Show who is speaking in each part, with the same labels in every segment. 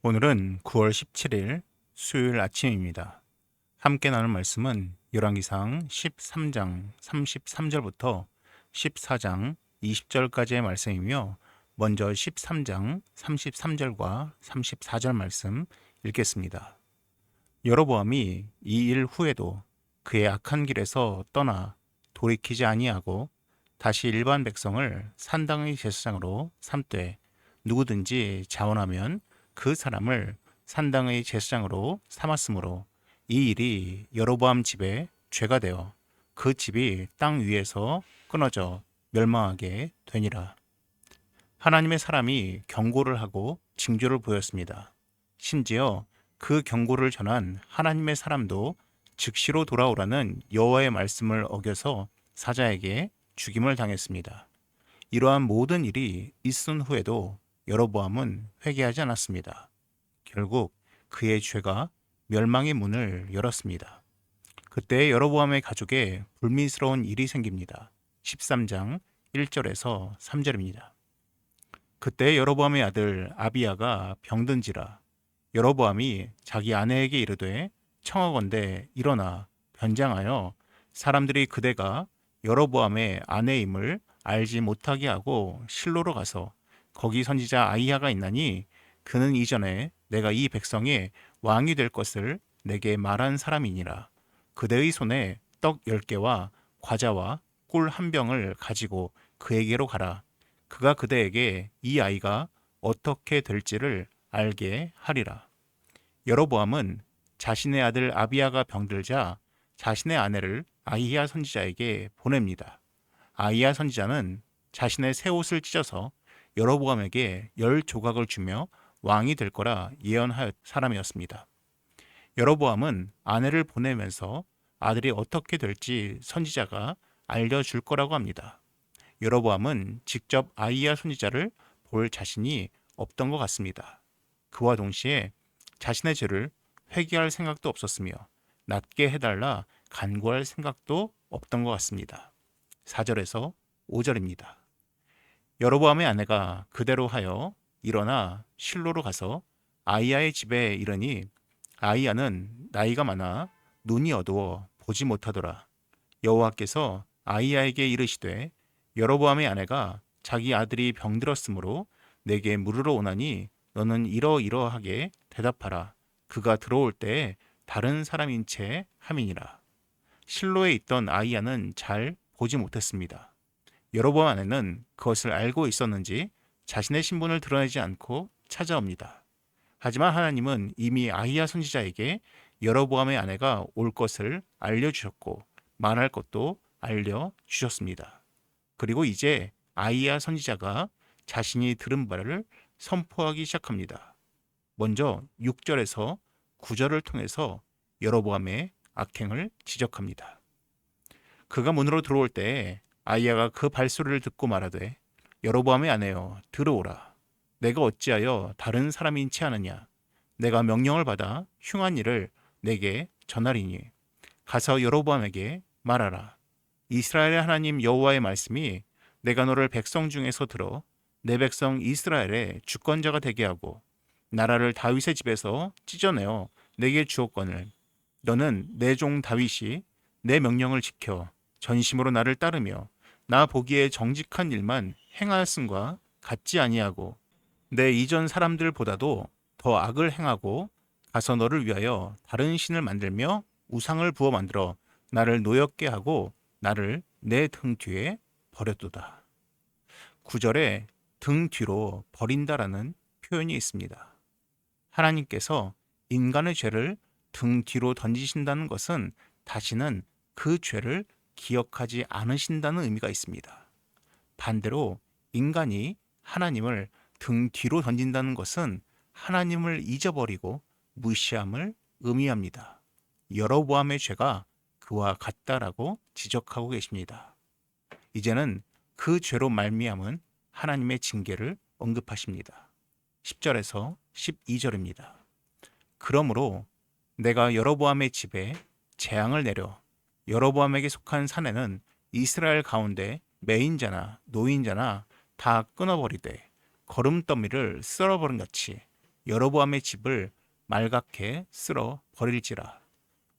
Speaker 1: 오늘은 9월 17일 수요일 아침입니다. 함께 나눌 말씀은 열왕기상 13장 33절부터 14장 20절까지의 말씀이며, 먼저 13장 33절과 34절 말씀 읽겠습니다. 여로보암이 이 일 후에도 그의 악한 길에서 떠나 돌이키지 아니하고 다시 일반 백성을 산당의 제사장으로 삼되, 누구든지 자원하면 그 사람을 산당의 제사장으로 삼았으므로 이 일이 여로보암 집에 죄가 되어 그 집이 땅 위에서 끊어져 멸망하게 되니라. 하나님의 사람이 경고를 하고 징조를 보였습니다. 심지어 그 경고를 전한 하나님의 사람도 즉시로 돌아오라는 여호와의 말씀을 어겨서 사자에게 죽임을 당했습니다. 이러한 모든 일이 있은 후에도 여로보암은 회개하지 않았습니다. 결국 그의 죄가 멸망의 문을 열었습니다. 그때 여로보암의 가족에 불미스러운 일이 생깁니다. 13장 1절에서 3절입니다. 그때 여로보암의 아들 아비야가 병든지라. 여로보암이 자기 아내에게 이르되, 청하건대 일어나 변장하여 사람들이 그대가 여로보암의 아내임을 알지 못하게 하고 실로로 가서 거기 선지자 아히야가 있나니 그는 이전에 내가 이 백성의 왕이 될 것을 내게 말한 사람이니라. 그대의 손에 떡 10개와 과자와 꿀 1병을 가지고 그에게로 가라. 그가 그대에게 이 아이가 어떻게 될지를 알게 하리라. 여로보암은 자신의 아들 아비야가 병들자 자신의 아내를 아히야 선지자에게 보냅니다. 아히야 선지자는 자신의 새 옷을 찢어서 여로보암에게 10조각을 주며 왕이 될 거라 예언하였 사람이었습니다. 여로보암은 아내를 보내면서 아들이 어떻게 될지 선지자가 알려줄 거라고 합니다. 여로보암은 직접 아히야 선지자를 볼 자신이 없던 것 같습니다. 그와 동시에 자신의 죄를 회개할 생각도 없었으며 낫게 해달라 간구할 생각도 없던 것 같습니다. 4절에서 5절입니다. 여로보암의 아내가 그대로 하여 일어나 실로로 가서 아히야의 집에 이르니 아히야는 나이가 많아 눈이 어두워 보지 못하더라. 여호와께서 아히야에게 이르시되, 여로보암의 아내가 자기 아들이 병들었으므로 내게 물으러 오나니 너는 이러이러하게 대답하라. 그가 들어올 때에 다른 사람인 채 함이니라. 실로에 있던 아히야는 잘 보지 못했습니다. 여로보암 아내는 그것을 알고 있었는지 자신의 신분을 드러내지 않고 찾아옵니다. 하지만 하나님은 이미 아히야 선지자에게 여로보암의 아내가 올 것을 알려주셨고 말할 것도 알려주셨습니다. 그리고 이제 아히야 선지자가 자신이 들은 바를 선포하기 시작합니다. 먼저 6절에서 9절을 통해서 여로보암의 악행을 지적합니다. 그가 문으로 들어올 때 아히야가 그 발소리를 듣고 말하되, 여로보암의 아내여 들어오라. 내가 어찌하여 다른 사람인 채 하느냐. 내가 명령을 받아 흉한 일을 내게 전하리니 가서 여로보암에게 말하라. 이스라엘의 하나님 여호와의 말씀이 내가 너를 백성 중에서 들어 내 백성 이스라엘의 주권자가 되게 하고 나라를 다윗의 집에서 찢어내어 내게 주었거늘 너는 내 종 다윗이 내 명령을 지켜 전심으로 나를 따르며 나 보기에 정직한 일만 행하였음과 같지 아니하고 내 이전 사람들보다도 더 악을 행하고 가서 너를 위하여 다른 신을 만들며 우상을 부어 만들어 나를 노엽게 하고 나를 내 등 뒤에 버렸도다. 9절에 등 뒤로 버린다라는 표현이 있습니다. 하나님께서 인간의 죄를 등 뒤로 던지신다는 것은 다시는 그 죄를 기억하지 않으신다는 의미가 있습니다. 반대로 인간이 하나님을 등 뒤로 던진다는 것은 하나님을 잊어버리고 무시함을 의미합니다. 여로보암의 죄가 그와 같다라고 지적하고 계십니다. 이제는 그 죄로 말미암은 하나님의 징계를 언급하십니다. 10절에서 12절입니다. 그러므로 내가 여로보암의 집에 재앙을 내려 여로보암에게 속한 사내는 이스라엘 가운데 매인자나 노인자나 다 끊어버리되 거름더미를 썰어버린 같이 여로보암의 집을 말갛게 쓸어 버릴지라.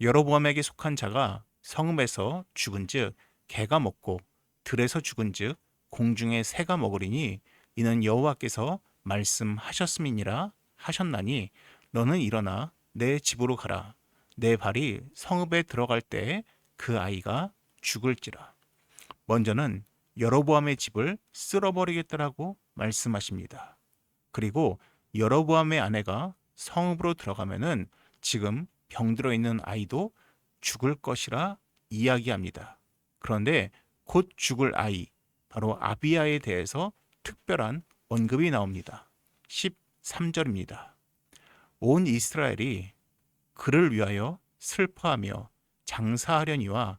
Speaker 1: 여로보암에게 속한 자가 성읍에서 죽은즉 개가 먹고 들에서 죽은즉 공중의 새가 먹으리니 이는 여호와께서 말씀하셨음이니라 하셨나니 너는 일어나 내 집으로 가라. 내 발이 성읍에 들어갈 때 그 아이가 죽을지라. 먼저는 여로보암의 집을 쓸어버리겠다라고 말씀하십니다. 그리고 여로보암의 아내가 성읍으로 들어가면은 지금 병들어 있는 아이도 죽을 것이라 이야기합니다. 그런데 곧 죽을 아이, 바로 아비야에 대해서 특별한 언급이 나옵니다. 13절입니다. 온 이스라엘이 그를 위하여 슬퍼하며 장사하려니와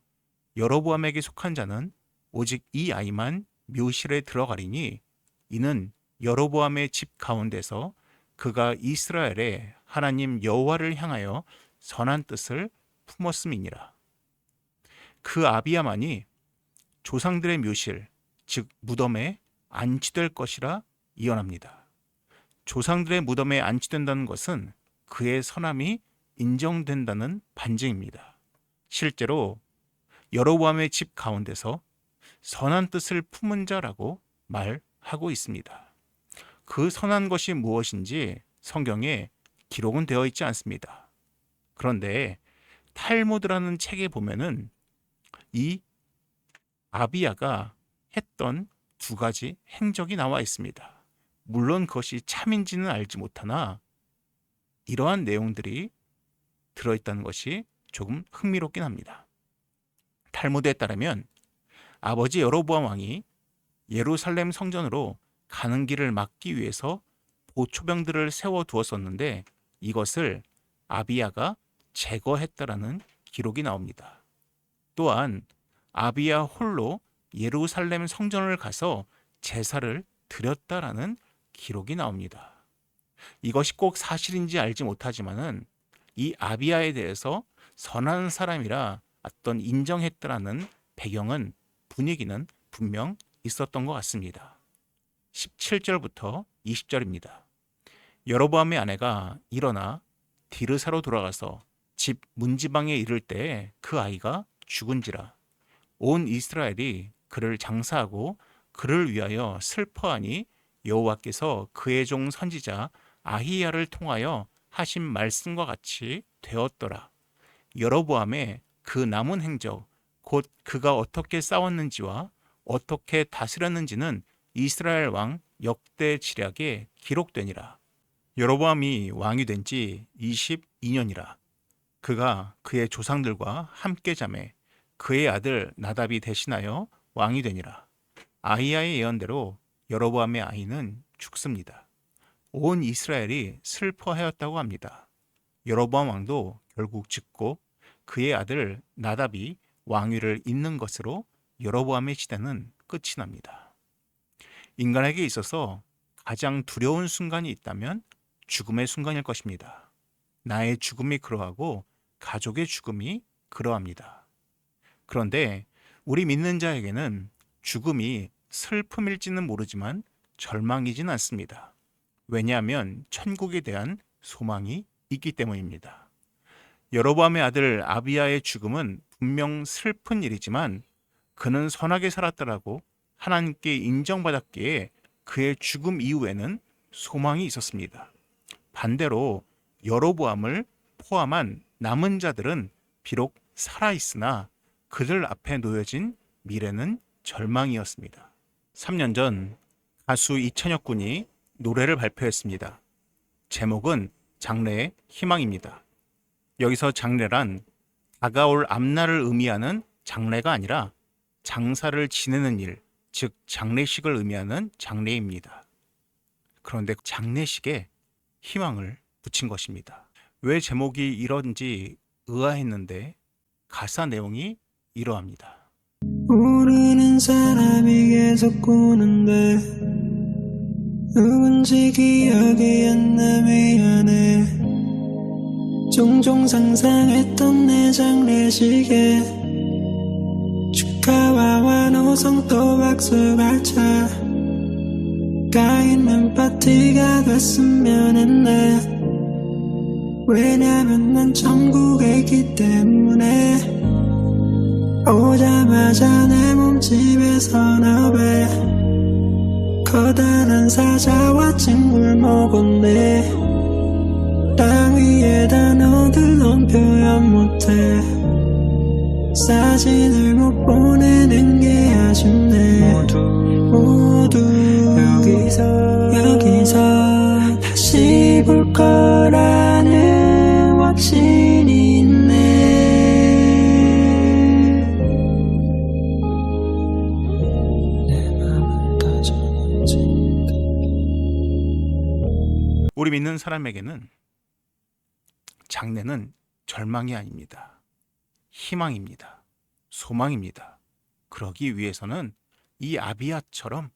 Speaker 1: 여로보암에게 속한 자는 오직 이 아이만 묘실에 들어가리니 이는 여로보암의 집 가운데서 그가 이스라엘의 하나님 여호와를 향하여 선한 뜻을 품었음이니라. 그 아비야만이 조상들의 묘실, 즉 무덤에 안치될 것이라 예언합니다. 조상들의 무덤에 안치된다는 것은 그의 선함이 인정된다는 반증입니다. 실제로 여로보암의 집 가운데서 선한 뜻을 품은 자라고 말하고 있습니다. 그 선한 것이 무엇인지 성경에 기록은 되어 있지 않습니다. 그런데 탈무드라는 책에 보면은 이 아비야가 했던 두 가지 행적이 나와 있습니다. 물론 그것이 참인지는 알지 못하나 이러한 내용들이 들어있다는 것이 조금 흥미롭긴 합니다. 탈무드에 따르면 아버지 여로보암 왕이 예루살렘 성전으로 가는 길을 막기 위해서 보초병들을 세워두었었는데 이것을 아비야가 제거했다라는 기록이 나옵니다. 또한 아비야 홀로 예루살렘 성전을 가서 제사를 드렸다라는 기록이 나옵니다. 이것이 꼭 사실인지 알지 못하지만은 이 아비야에 대해서 선한 사람이라 어떤 인정했다라는 배경은 분위기는 분명 있었던 것 같습니다. 17절부터 20절입니다. 여로보암의 아내가 일어나 디르사로 돌아가서 집 문지방에 이를 때에 그 아이가 죽은지라. 온 이스라엘이 그를 장사하고 그를 위하여 슬퍼하니 여호와께서 그의 종 선지자 아히야를 통하여 하신 말씀과 같이 되었더라. 여로보암의 그 남은 행적, 곧 그가 어떻게 싸웠는지와 어떻게 다스렸는지는 이스라엘 왕 역대 지략에 기록되니라. 여로보암이 왕이 된 지 22년이라. 그가 그의 조상들과 함께 잠에 그의 아들 나답이 대신하여 왕이 되니라. 아히야의 예언대로 여로보암의 아이는 죽습니다. 온 이스라엘이 슬퍼하였다고 합니다. 여로보암 왕도 결국 죽고 그의 아들 나답이 왕위를 잇는 것으로 여로보암의 시대는 끝이 납니다. 인간에게 있어서 가장 두려운 순간이 있다면 죽음의 순간일 것입니다. 나의 죽음이 그러하고 가족의 죽음이 그러합니다. 그런데 우리 믿는 자에게는 죽음이 슬픔일지는 모르지만 절망이진 않습니다. 왜냐하면 천국에 대한 소망이 있기 때문입니다. 여로보암의 아들 아비야의 죽음은 분명 슬픈 일이지만 그는 선하게 살았다라고 하나님께 인정받았기에 그의 죽음 이후에는 소망이 있었습니다. 반대로 여로보암을 포함한 남은 자들은 비록 살아있으나 그들 앞에 놓여진 미래는 절망이었습니다. 3년 전 가수 이찬혁 군이 노래를 발표했습니다. 제목은 장래의 희망입니다. 여기서 장래란 다가올 앞날을 의미하는 장래가 아니라 장사를 지내는 일, 즉 장례식을 의미하는 장례입니다. 그런데 장례식에 희망을 붙인 것입니다. 왜 제목이 이런지 의아했는데 가사 내용이 이러합니다.
Speaker 2: 모르는 사람이 계속 꾸는데 누군지 기억이 안 나 미안해. 종종 상상했던 내 장례식에 축하와 환호성 또 박수 발차 네가 있는 파티가 됐으면 했네. 왜냐면 난 천국에 있기 때문에. 오자마자 내 몸집에 서너배 커다란 사자와 친구를 먹었네. 땅 위에 단어들 넌 표현 못해. 사진을 못 보내는 게 아쉽네. 모두 여기서 다시 볼 거라는 확신이 있네. 내 맘을 다 전해진
Speaker 1: 우리 믿는 사람에게는 장래는 절망이 아닙니다. 희망입니다. 소망입니다. 그러기 위해서는 이 아비야처럼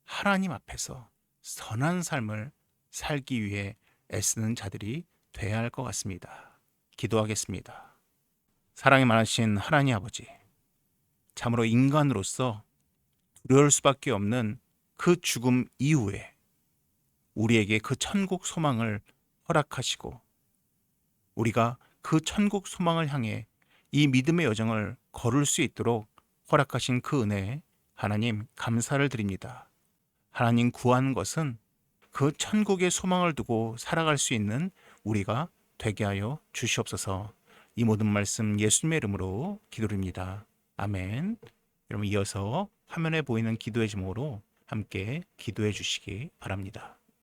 Speaker 1: 하나님 앞에서 선한 삶을 살기 위해 애쓰는 자들이 되어야 할 것 같습니다. 기도하겠습니다. 사랑이 많으신 하나님 아버지, 참으로 인간으로서 두려울 수밖에 없는 그 죽음 이후에 우리에게 그 천국 소망을 허락하시고 우리가 그 천국 소망을 향해 이 믿음의 여정을 걸을 수 있도록 허락하신 그 은혜에 하나님 감사를 드립니다. 하나님 구하는 것은 그 천국의 소망을 두고 살아갈 수 있는 우리가 되게 하여 주시옵소서. 이 모든 말씀 예수님의 이름으로 기도드립니다. 아멘. 여러분 이어서 화면에 보이는 기도의 제목으로 함께 기도해 주시기 바랍니다.